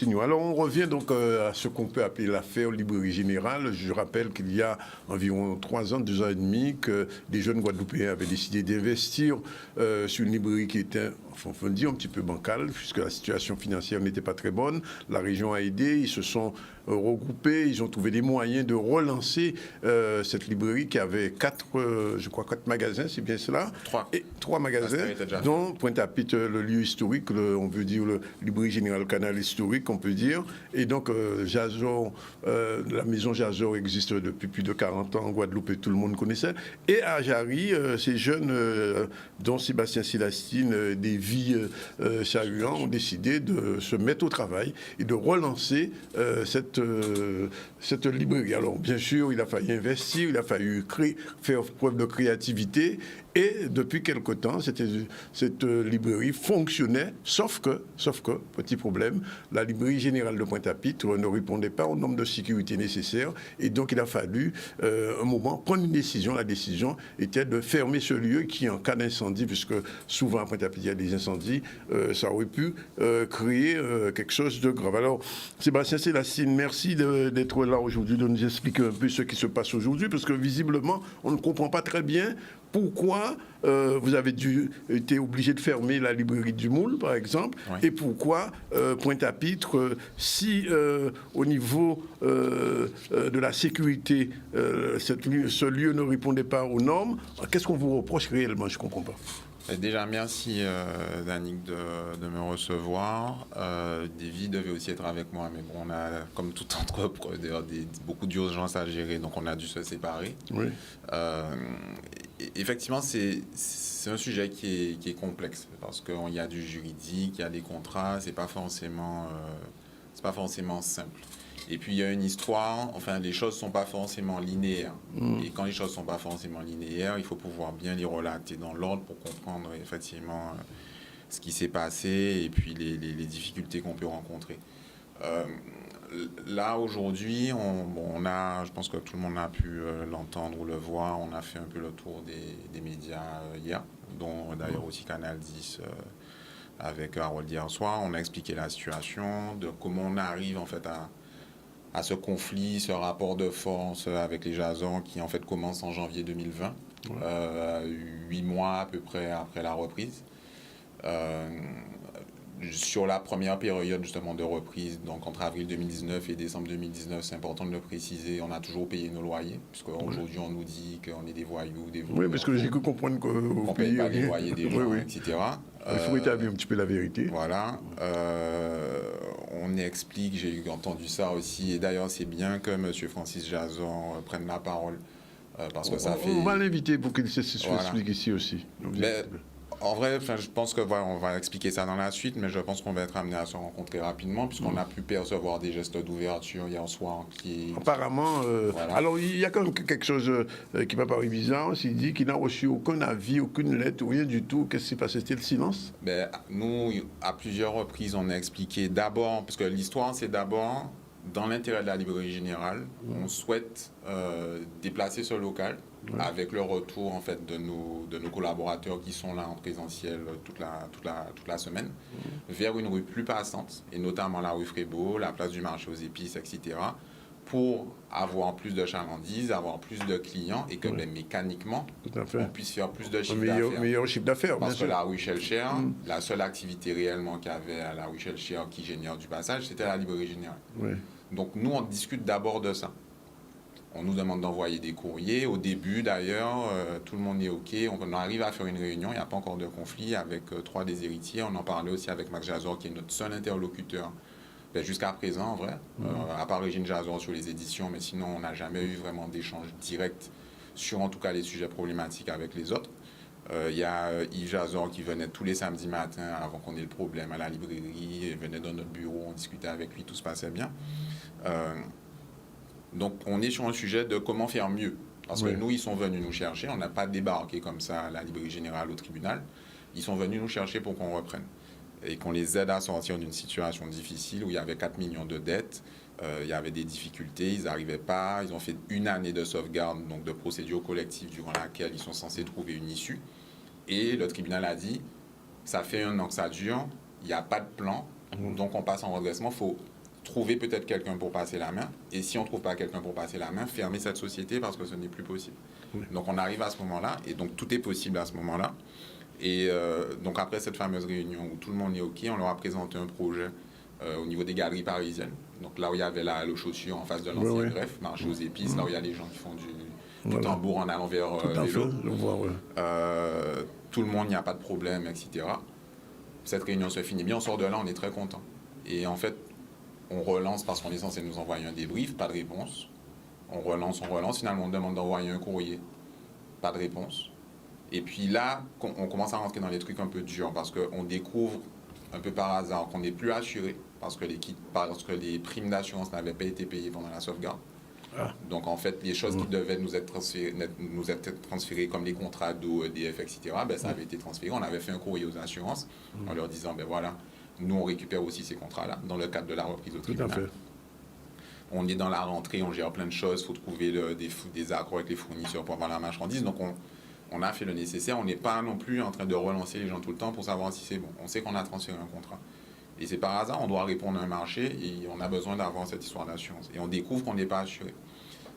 continuons. Alors, on revient donc à ce qu'on peut appeler l'affaire Librairie Générale. Je rappelle qu'il y a environ 3 ans, 2 ans et demi, que des jeunes Guadeloupéens avaient décidé d'investir sur une librairie qui était, enfin, on peut dire, un petit peu bancale, puisque la situation financière n'était pas très bonne. La région a aidé, ils se sont regroupés, ils ont trouvé des moyens de relancer cette librairie qui avait 4 magasins, c'est bien cela? 3 magasins, dont Pointe-à-Pitre, le lieu historique, on veut dire le librairie générale Canal historique, on peut dire. Et donc, Jazor, la maison Jazor existe depuis plus de 40 ans en Guadeloupe et tout le monde connaissait. Et à Jarry, ces jeunes, dont Sébastien Célestine, des vies Chahuan, ont décidé de se mettre au travail et de relancer cette librairie. Alors, bien sûr, il a fallu investir, il a fallu faire preuve de créativité. Et depuis quelque temps, cette librairie fonctionnait, sauf que, petit problème, la librairie générale de Pointe-à-Pitre ne répondait pas au nombre de sécurité nécessaires. Et donc, il a fallu, un moment, prendre une décision. La décision était de fermer ce lieu qui, en cas d'incendie, puisque souvent à Pointe-à-Pitre, il y a des incendies, ça aurait pu créer quelque chose de grave. Alors, Sébastien Célestine, merci d'être là aujourd'hui, de nous expliquer un peu ce qui se passe aujourd'hui, parce que visiblement, on ne comprend pas très bien pourquoi vous avez été obligé de fermer la librairie du Moule, par exemple, et pourquoi Pointe-à-Pitre, si au niveau de la sécurité, ce lieu ne répondait pas aux normes, qu'est-ce qu'on vous reproche réellement? Je ne comprends pas. Déjà, merci Danick de me recevoir. Davy devait aussi être avec moi, mais bon, on a, comme tout entrepreneur, beaucoup d'urgences à gérer, donc on a dû se séparer. Oui. Effectivement, c'est un sujet qui est complexe, parce qu'il y a du juridique, il y a des contrats, c'est pas forcément simple. Et puis, il y a une histoire, enfin, les choses ne sont pas forcément linéaires. Et quand les choses ne sont pas forcément linéaires, il faut pouvoir bien les relater dans l'ordre pour comprendre effectivement ce qui s'est passé et puis les difficultés qu'on peut rencontrer. Là, aujourd'hui, je pense que tout le monde a pu l'entendre ou le voir, on a fait un peu le tour des médias hier, dont d'ailleurs aussi Canal 10 avec Harold hier soir. On a expliqué la situation, de comment on arrive en fait à ce conflit, ce rapport de force avec les Jazors qui en fait commence en janvier 2020, 8 mois à peu près après la reprise. Sur la première période justement de reprise, donc entre avril 2019 et décembre 2019, c'est important de le préciser, on a toujours payé nos loyers, puisqu'aujourd'hui on nous dit qu'on est des voyous, des voleurs. Oui, parce que j'ai cru comprendre qu'on ne paye pas les loyers des gens, etc. Il faut établir un petit peu la vérité. Voilà. On explique, j'ai entendu ça aussi, et d'ailleurs c'est bien que M. Francis Jazor prenne la parole, parce que ça fait... On va l'inviter pour qu'il s'explique ici aussi. En vrai, je pense que on va expliquer ça dans la suite, mais je pense qu'on va être amené à se rencontrer rapidement, puisqu'on a pu percevoir des gestes d'ouverture hier soir. Apparemment, alors il y a quand même quelque chose qui m'a paru bizarre. Il dit qu'il n'a reçu aucun avis, aucune lettre, rien du tout. Qu'est-ce qui s'est passé? C'était le silence? Nous, à plusieurs reprises, on a expliqué d'abord, parce que l'histoire, c'est d'abord, dans l'intérêt de la librairie générale, on souhaite déplacer ce local, avec le retour en fait de nos collaborateurs qui sont là en présentiel toute la semaine, vers une rue plus passante, et notamment la rue Frébeau, la place du marché aux épices, etc., pour avoir plus de chalandise, avoir plus de clients, et que mécaniquement, on puisse faire plus de chiffre d'affaires. Meilleur chiffre d'affaires, parce que la rue Shelcher, la seule activité réellement qu'il y avait à la rue Shelcher qui génère du passage, c'était la librairie générale. Oui. Donc nous, on discute d'abord de ça. On nous demande d'envoyer des courriers. Au début, d'ailleurs, tout le monde est OK. On arrive à faire une réunion. Il n'y a pas encore de conflit avec 3 des héritiers. On en parlait aussi avec Max Jazor, qui est notre seul interlocuteur jusqu'à présent, en vrai. À part Régine Jazor sur les éditions, mais sinon, on n'a jamais eu vraiment d'échange direct sur, en tout cas, les sujets problématiques avec les autres. Il y a Yves Jazor qui venait tous les samedis matins avant qu'on ait le problème à la librairie. Il venait dans notre bureau, on discutait avec lui, tout se passait bien. Donc, on est sur un sujet de comment faire mieux. Parce que nous, ils sont venus nous chercher. On n'a pas débarqué comme ça à la librairie générale au tribunal. Ils sont venus nous chercher pour qu'on reprenne. Et qu'on les aide à sortir d'une situation difficile où il y avait 4 millions de dettes. Il y avait des difficultés, ils n'arrivaient pas. Ils ont fait 1 année de sauvegarde, donc de procédure collective durant laquelle ils sont censés trouver une issue. Et le tribunal a dit, ça fait 1 an que ça dure, il n'y a pas de plan. Donc on passe en redressement, il faut trouver peut-être quelqu'un pour passer la main. Et si on ne trouve pas quelqu'un pour passer la main, fermer cette société parce que ce n'est plus possible. Donc on arrive à ce moment-là, et donc tout est possible à ce moment-là. Et donc après cette fameuse réunion où tout le monde est OK, on leur a présenté un projet au niveau des galeries parisiennes. Donc là où il y avait le chaussure en face de l'ancien greffe, marché aux épices, là où il y a les gens qui font du tambour en allant vers vélo. Tout le monde, il n'y a pas de problème, etc. Cette réunion se finit bien, on sort de là, on est très content. Et en fait, on relance parce qu'on est censé nous envoyer un débrief, pas de réponse. On relance, finalement on demande d'envoyer un courrier, pas de réponse. Et puis là, on commence à rentrer dans les trucs un peu durs parce qu'on découvre un peu par hasard qu'on n'est plus assuré parce que les primes d'assurance n'avaient pas été payées pendant la sauvegarde. Donc en fait, les choses qui devaient nous être transférées comme les contrats d'eau, EDF, etc., ça avait été transféré. On avait fait un courrier aux assurances en leur disant, voilà, nous on récupère aussi ces contrats-là dans le cadre de la reprise au tribunal. Tout à fait. On est dans la rentrée, on gère plein de choses, il faut trouver des accords avec les fournisseurs pour avoir la marchandise. Donc on a fait le nécessaire, on n'est pas non plus en train de relancer les gens tout le temps pour savoir si c'est bon. On sait qu'on a transféré un contrat. Et c'est par hasard, on doit répondre à un marché et on a besoin d'avoir cette histoire d'assurance. Et on découvre qu'on n'est pas assuré.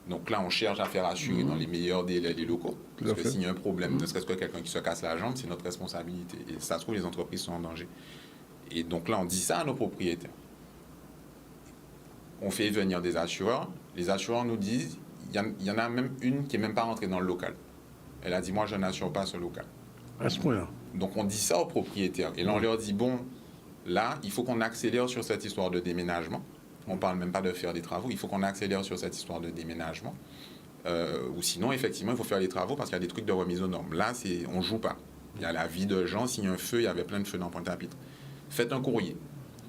Donc là, on cherche à faire assurer dans les meilleurs délais les locaux. Parce que s'il y a un problème, ne serait-ce que quelqu'un qui se casse la jambe, c'est notre responsabilité. Et ça se trouve, les entreprises sont en danger. Et donc là, on dit ça à nos propriétaires. On fait venir des assureurs. Les assureurs nous disent, il y en a même une qui n'est même pas rentrée dans le local. Elle a dit, moi, je n'assure pas ce local. À ce point-là. Donc on dit ça aux propriétaires. Et là, on leur dit, bon, là, il faut qu'on accélère sur cette histoire de déménagement. On ne parle même pas de faire des travaux. Il faut qu'on accélère sur cette histoire de déménagement. Ou sinon, effectivement, il faut faire les travaux parce qu'il y a des trucs de remise aux normes. Là, on ne joue pas. Il y a la vie de gens. S'il y a un feu, il y avait plein de feux dans Pointe-à-Pitre. Faites un courrier.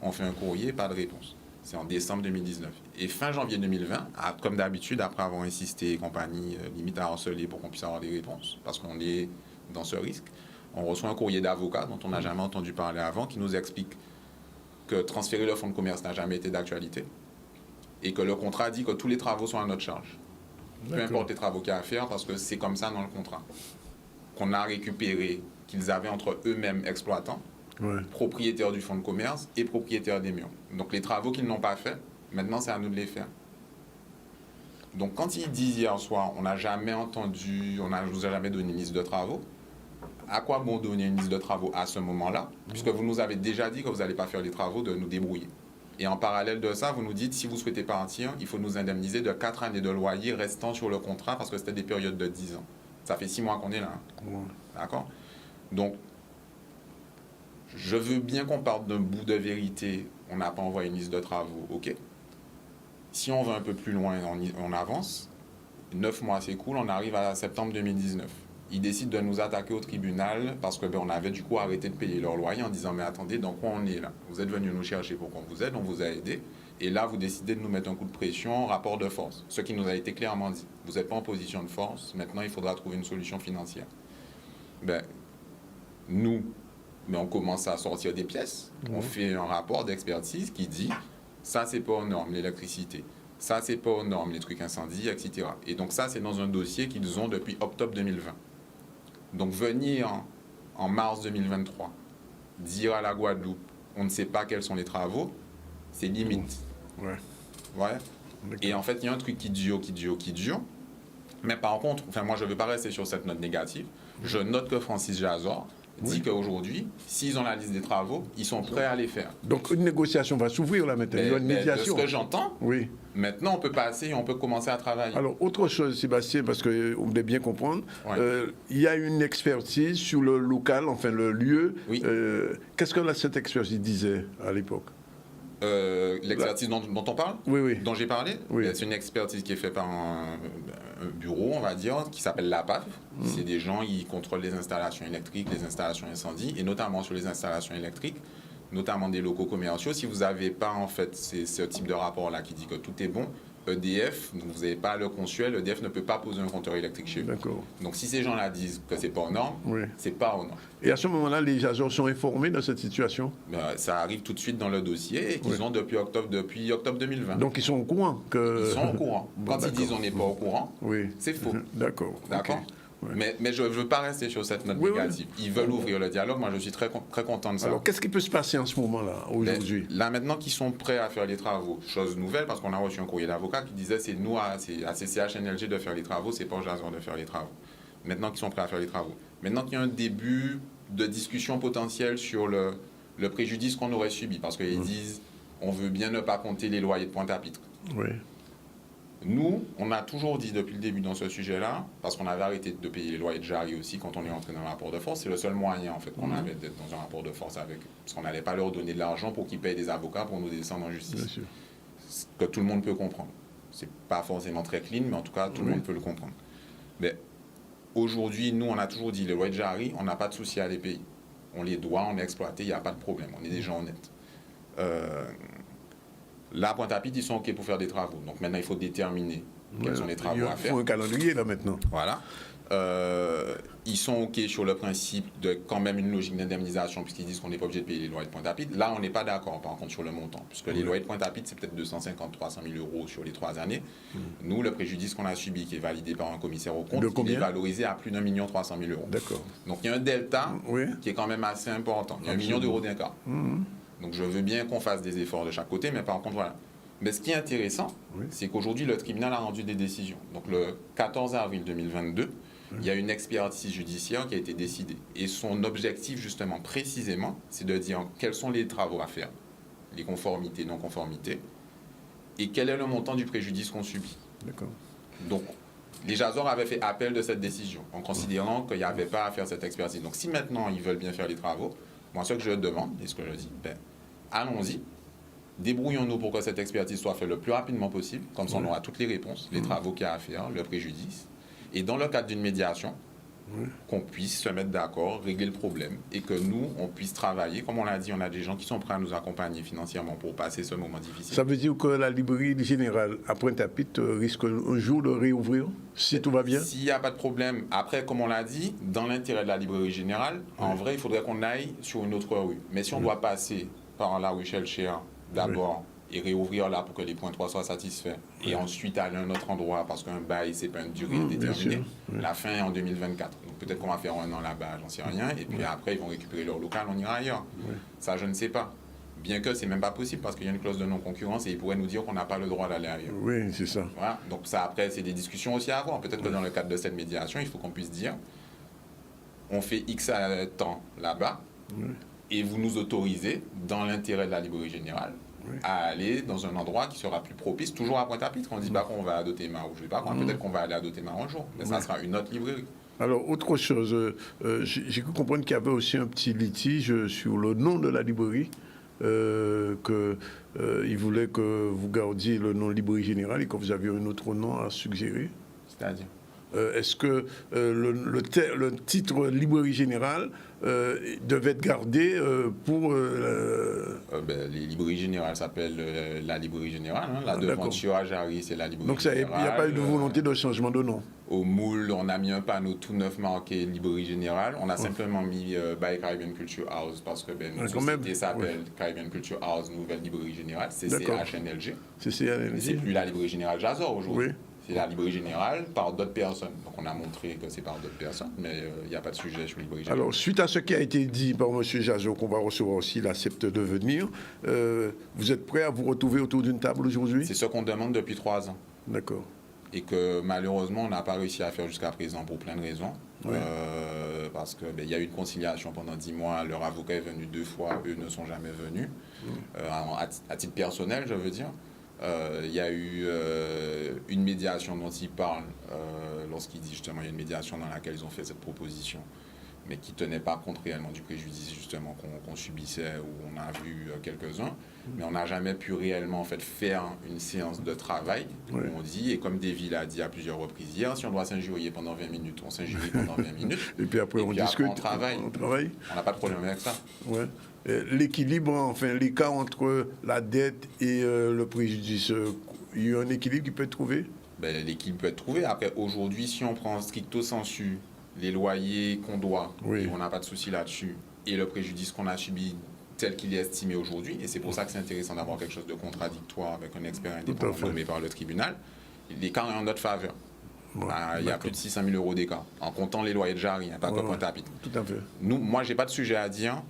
On fait un courrier, pas de réponse. C'est en décembre 2019. Et fin janvier 2020, comme d'habitude, après avoir insisté et compagnie, limite à harceler pour qu'on puisse avoir des réponses, parce qu'on est dans ce risque, on reçoit un courrier d'avocat dont on n'a jamais entendu parler avant, qui nous explique que transférer le fonds de commerce n'a jamais été d'actualité et que le contrat dit que tous les travaux sont à notre charge. Peu importe les travaux qu'il y a à faire, parce que c'est comme ça dans le contrat. Qu'on a récupéré, qu'ils avaient entre eux-mêmes exploitants, propriétaires du fonds de commerce et propriétaires des murs. Donc les travaux qu'ils n'ont pas faits, maintenant c'est à nous de les faire. Donc quand ils disent hier soir, on n'a jamais entendu, on ne vous a jamais donné une liste de travaux, à quoi bon donner une liste de travaux à ce moment-là, puisque vous nous avez déjà dit que vous n'allez pas faire les travaux, de nous débrouiller. Et en parallèle de ça, vous nous dites, si vous souhaitez partir, il faut nous indemniser de 4 années de loyer restant sur le contrat, parce que c'était des périodes de 10 ans. Ça fait 6 mois qu'on est là. D'accord ? Donc, je veux bien qu'on parte d'un bout de vérité, on n'a pas envoyé une liste de travaux, ok. Si on va un peu plus loin, on avance. 9 mois, c'est cool, on arrive à septembre 2019. Ils décident de nous attaquer au tribunal parce que on avait du coup arrêté de payer leur loyer en disant, mais attendez, dans quoi on est là? Vous êtes venus nous chercher pour qu'on vous aide, on vous a aidé. Et là, vous décidez de nous mettre un coup de pression, rapport de force. Ce qui nous a été clairement dit. Vous n'êtes pas en position de force, maintenant il faudra trouver une solution financière. Nous, on commence à sortir des pièces. On fait un rapport d'expertise qui dit, ça c'est pas aux normes, l'électricité. Ça c'est pas aux normes, les trucs incendies, etc. Et donc ça, c'est dans un dossier qu'ils ont depuis octobre 2020. Donc venir en mars 2023, dire à la Guadeloupe, on ne sait pas quels sont les travaux, c'est limite. Et en fait, il y a un truc qui dure. Mais par contre, moi je ne veux pas rester sur cette note négative. Je note que Francis Jazor dit qu'aujourd'hui, s'ils ont la liste des travaux, ils sont prêts à les faire. Donc une négociation va s'ouvrir là maintenant, une médiation. De ce que j'entends, maintenant on peut passer et on peut commencer à travailler. Alors autre chose, Sébastien, parce qu'on voulait bien comprendre, il y a une expertise sur le local, enfin le lieu. Qu'est-ce que cette expertise disait à l'époque? L'expertise dont on parle, dont j'ai parlé, c'est une expertise qui est faite par un bureau, on va dire, qui s'appelle l'APAF. C'est des gens qui contrôlent les installations électriques, les installations incendies, et notamment sur les installations électriques, notamment des locaux commerciaux. Si vous n'avez pas en fait ce type de rapport-là qui dit que tout est bon, EDF, donc vous n'avez pas le consuel, EDF ne peut pas poser un compteur électrique chez vous. Donc si ces gens-là disent que c'est pas aux normes, c'est pas aux normes. Et à ce moment-là, les agents sont informés de cette situation? Ça arrive tout de suite dans le dossier et qu'ils ont depuis octobre 2020. Donc ils sont au courant Ils sont au courant. Quand ils disent on n'est pas au courant, c'est faux. D'accord. Mais je ne veux pas rester sur cette note négative. Ils veulent ouvrir le dialogue. Moi, je suis très content de ça. Alors, qu'est-ce qui peut se passer en ce moment-là, aujourd'hui? Là, maintenant qu'ils sont prêts à faire les travaux, chose nouvelle, parce qu'on a reçu un courrier d'avocat qui disait c'est nous, c'est à CCH-NLG de faire les travaux, c'est pas Jason de faire les travaux. Maintenant qu'ils sont prêts à faire les travaux. Maintenant qu'il y a un début de discussion potentielle sur le préjudice qu'on aurait subi, parce qu'ils disent on veut bien ne pas compter les loyers de Pointe-à-Pitre. Oui. Nous, on a toujours dit depuis le début dans ce sujet-là, parce qu'on avait arrêté de payer les loyers de Jarry aussi quand on est entré dans le rapport de force, c'est le seul moyen en fait qu'on avait d'être dans un rapport de force avec eux. Parce qu'on n'allait pas leur donner de l'argent pour qu'ils payent des avocats pour nous descendre en justice. Bien sûr. Ce que tout le monde peut comprendre. C'est pas forcément très clean, mais en tout cas, tout le monde peut le comprendre. Mais aujourd'hui, nous, on a toujours dit, les loyers de Jarry, on n'a pas de souci à les payer. On les doit, on est exploité, il n'y a pas de problème. On est des gens honnêtes. Là, à Pointe-à-Pitre, ils sont OK pour faire des travaux. Donc maintenant, il faut déterminer quels sont les travaux à faire. Il faut un calendrier, là, maintenant. Voilà. Ils sont OK sur le principe de quand même une logique d'indemnisation, puisqu'ils disent qu'on n'est pas obligé de payer les loyers de Pointe-à-Pitre. Là, on n'est pas d'accord, par contre, sur le montant, puisque les loyers de Pointe-à-Pitre, c'est peut-être 250-300 000 euros sur les 3 années. Nous, le préjudice qu'on a subi, qui est validé par un commissaire aux comptes, il est valorisé à plus d'1 300 000 euros. D'accord. Donc, il y a un delta qui est quand même assez important. Il y a 1 million d'euros d'écart. Donc, je veux bien qu'on fasse des efforts de chaque côté, mais par contre, voilà. Mais ce qui est intéressant, c'est qu'aujourd'hui, le tribunal a rendu des décisions. Donc, le 14 avril 2022, il y a une expertise judiciaire qui a été décidée. Et son objectif, justement, précisément, c'est de dire quels sont les travaux à faire, les conformités, non-conformités, et quel est le montant du préjudice qu'on subit. D'accord. Donc, les Jazor avaient fait appel de cette décision, en considérant qu'il n'y avait pas à faire cette expertise. Donc, si maintenant, ils veulent bien faire les travaux, moi, ce que je demande, et ce que je dis, allons-y. Débrouillons-nous pour que cette expertise soit faite le plus rapidement possible, comme ça on aura toutes les réponses, les travaux qu'il y a à faire, le préjudice. Et dans le cadre d'une médiation, qu'on puisse se mettre d'accord, régler le problème, et que nous, on puisse travailler. Comme on l'a dit, on a des gens qui sont prêts à nous accompagner financièrement pour passer ce moment difficile. Ça veut dire que la librairie générale à Pointe-à-Pitre risque un jour de réouvrir, si tout va bien? S'il n'y a pas de problème. Après, comme on l'a dit, dans l'intérêt de la librairie générale, en vrai, il faudrait qu'on aille sur une autre rue. Mais si on doit passer par la rue Chelcher, d'abord, et réouvrir là pour que les points 3 soient satisfaits, et ensuite aller à un autre endroit, parce qu'un bail, c'est pas une durée déterminée. La fin est en 2024. Donc peut-être qu'on va faire un an là-bas, j'en sais rien, et puis après, ils vont récupérer leur local, on ira ailleurs. Ça, je ne sais pas. Bien que c'est même pas possible, parce qu'il y a une clause de non-concurrence, et ils pourraient nous dire qu'on n'a pas le droit d'aller ailleurs. Oui, c'est ça. Voilà. Donc ça, après, c'est des discussions aussi à avoir. Peut-être que dans le cadre de cette médiation, il faut qu'on puisse dire, on fait X temps là-bas, et vous nous autorisez, dans l'intérêt de la librairie générale, à aller dans un endroit qui sera plus propice, toujours à Pointe-à-Pitre. On ne dit pas qu'on va à Dotémar ou je ne sais pas quoi, peut-être qu'on va aller à Dotémar un jour, mais ça sera une autre librairie. Alors, autre chose, j'ai cru comprendre qu'il y avait aussi un petit litige sur le nom de la librairie, qu'il voulait que vous gardiez le nom librairie générale et que vous aviez un autre nom à suggérer. C'est-à-dire est-ce que le titre librairie générale devait être gardé pour... les librairies générales s'appellent la librairie générale. Hein. La devanture à Jarry, c'est la librairie générale. Donc il n'y a pas eu de volonté de changement de nom? Au moule, on a mis un panneau tout neuf marqué librairie générale. On a simplement mis by Caribbean Culture House parce que notre société s'appelle Caribbean Culture House, nouvelle librairie générale, CCH-NLG. CCH-NLG. C'est plus la librairie générale Jazor aujourd'hui. Oui. C'est la librairie générale par d'autres personnes. Donc on a montré que c'est par d'autres personnes, mais il n'y a pas de sujet sur la librairie générale. Alors, suite à ce qui a été dit par M. Jazot, qu'on va recevoir aussi, il accepte de venir, vous êtes prêt à vous retrouver autour d'une table aujourd'hui? C'est ce qu'on demande depuis 3 ans. D'accord. Et que malheureusement, on n'a pas réussi à faire jusqu'à présent pour plein de raisons. Oui. Parce qu'il y a eu une conciliation pendant 10 mois, leur avocat est venu 2 fois, eux ne sont jamais venus. À titre personnel, je veux dire. Il y a eu une médiation dont ils parlent lorsqu'ils disent justement il y a une médiation dans laquelle ils ont fait cette proposition, mais qui ne tenait pas compte réellement du préjudice justement qu'on subissait, où on a vu quelques-uns, mais on n'a jamais pu réellement en fait faire une séance de travail, comme on dit, et comme Davy l'a dit à plusieurs reprises hier, si on doit s'injurier pendant 20 minutes, on s'injurie pendant 20 minutes, et puis après on discute, on travaille. On n'a pas de problème avec ça. Ouais. L'équilibre, enfin l'écart entre la dette et le préjudice, il y a un équilibre qui peut être trouvé? L'équilibre peut être trouvé. Après, aujourd'hui, si on prend stricto sensu les loyers qu'on doit, et on n'a pas de souci là-dessus, et le préjudice qu'on a subi tel qu'il est estimé aujourd'hui, et c'est pour ça que c'est intéressant d'avoir quelque chose de contradictoire avec un expert indépendant nommé par le tribunal, l'écart est en notre faveur. Ouais, Il y a plus de 600 000 euros d'écart, en comptant les loyers de Jarry, pas que Pointe-à-Pitre. Tout à fait. Moi, je n'ai pas de sujet à dire.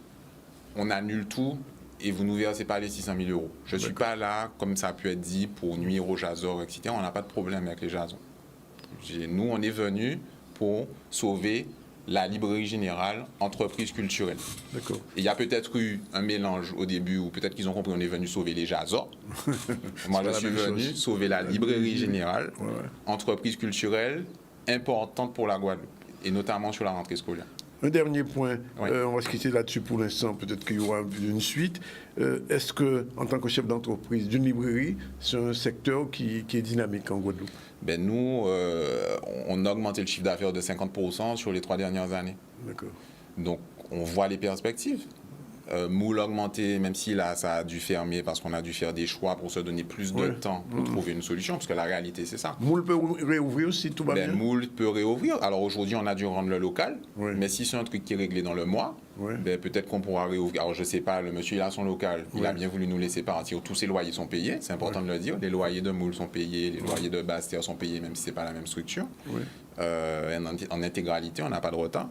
On annule tout et vous ne nous versez pas les 600 000 euros. Je ne suis pas là, comme ça a pu être dit, pour nuire aux Jazors, etc. On n'a pas de problème avec les Jazors. Nous, on est venus pour sauver la librairie générale, entreprise culturelle. D'accord. Il y a peut-être eu un mélange au début, ou peut-être qu'ils ont compris qu'on est venu sauver les Jazors. Moi, je suis venu sauver la librairie générale, entreprise culturelle importante pour la Guadeloupe, et notamment sur la rentrée scolaire. Un dernier point, on va se quitter là-dessus pour l'instant, peut-être qu'il y aura une suite. Est-ce que, en tant que chef d'entreprise d'une librairie, c'est un secteur qui est dynamique en Guadeloupe? Nous, on a augmenté le chiffre d'affaires de 50% sur les 3 dernières années. D'accord. Donc, on voit les perspectives. Moule a augmenté, même si là, ça a dû fermer parce qu'on a dû faire des choix pour se donner plus de temps pour trouver une solution, parce que la réalité, c'est ça. Moule peut réouvrir si tout va bien? Moule peut réouvrir. Alors aujourd'hui, on a dû rendre le local, mais si c'est un truc qui est réglé dans le mois, peut-être qu'on pourra réouvrir. Alors je ne sais pas, le monsieur, il a son local, il a bien voulu nous laisser partir. Tous ses loyers sont payés, c'est important de le dire. Les loyers de Moule sont payés, les loyers de Basse-Terre sont payés, même si ce n'est pas la même structure. En intégralité, on n'a pas de retard.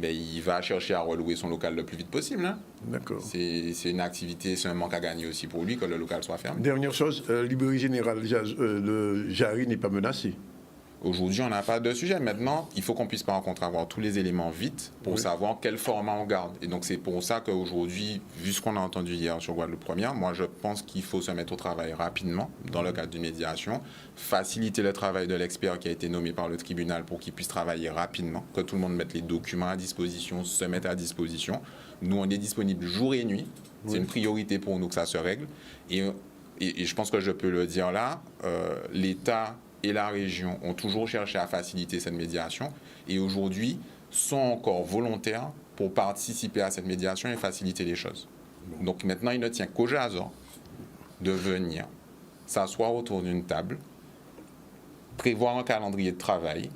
Il va chercher à relouer son local le plus vite possible. Hein. D'accord. C'est une activité, c'est un manque à gagner aussi pour lui que le local soit fermé. Dernière chose, librairie générale, le Jarry n'est pas menacé. Aujourd'hui, on n'a pas de sujet. Maintenant, il faut qu'on puisse par contre avoir tous les éléments vite pour savoir quel format on garde. Et donc, c'est pour ça qu'aujourd'hui, vu ce qu'on a entendu hier sur Guadeloupe Première, moi, je pense qu'il faut se mettre au travail rapidement dans le cadre d'une médiation, faciliter le travail de l'expert qui a été nommé par le tribunal pour qu'il puisse travailler rapidement, que tout le monde mette les documents à disposition, se mette à disposition. Nous, on est disponible jour et nuit. C'est une priorité pour nous que ça se règle. Et je pense que je peux le dire là, l'État et la région ont toujours cherché à faciliter cette médiation et aujourd'hui sont encore volontaires pour participer à cette médiation et faciliter les choses. Donc maintenant, il ne tient qu'au Jazor de venir s'asseoir autour d'une table, prévoir un calendrier de travail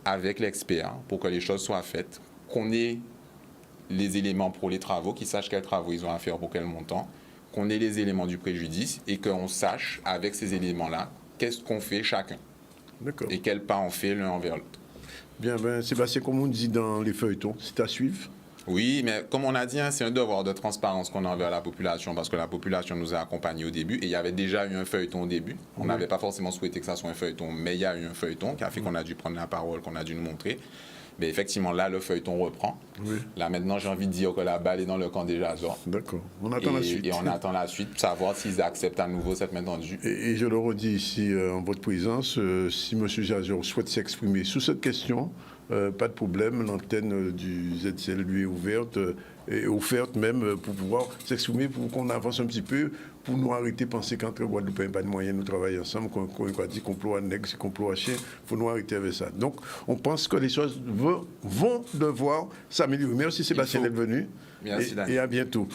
avec l'expert pour que les choses soient faites, qu'on ait les éléments pour les travaux, qu'ils sachent quels travaux ils ont à faire pour quel montant, qu'on ait les éléments du préjudice et qu'on sache avec ces éléments-là qu'est-ce qu'on fait chacun et quel pas on fait l'un envers l'autre. Bien, Sébastien, comme on dit dans les feuilletons, c'est à suivre. Oui, mais comme on a dit, c'est un devoir de transparence qu'on a envers la population parce que la population nous a accompagnés au début et il y avait déjà eu un feuilleton au début. On n'avait pas forcément souhaité que ça soit un feuilleton, mais il y a eu un feuilleton qui a fait qu'on a dû prendre la parole, qu'on a dû nous montrer. Mais effectivement, là, le feuilleton reprend. Là, maintenant, j'ai envie de dire que la balle est dans le camp des Jazors. D'accord. On attend la suite. Et on attend la suite pour savoir s'ils acceptent à nouveau cette main tendue. Et je le redis ici, en votre présence, si M. Jazor souhaite s'exprimer sur cette question, pas de problème. L'antenne du ZCL lui est ouverte, et offerte même pour pouvoir s'exprimer, pour qu'on avance un petit peu, pour nous arrêter de penser qu'entre Guadeloupe et pas de moyens, nous travaillons ensemble, qu'on dit complot à nègre, c'est complot à chien, il faut nous arrêter avec ça. Donc, on pense que les choses vont devoir s'améliorer. Merci Sébastien d'être venu. Merci, et à bientôt.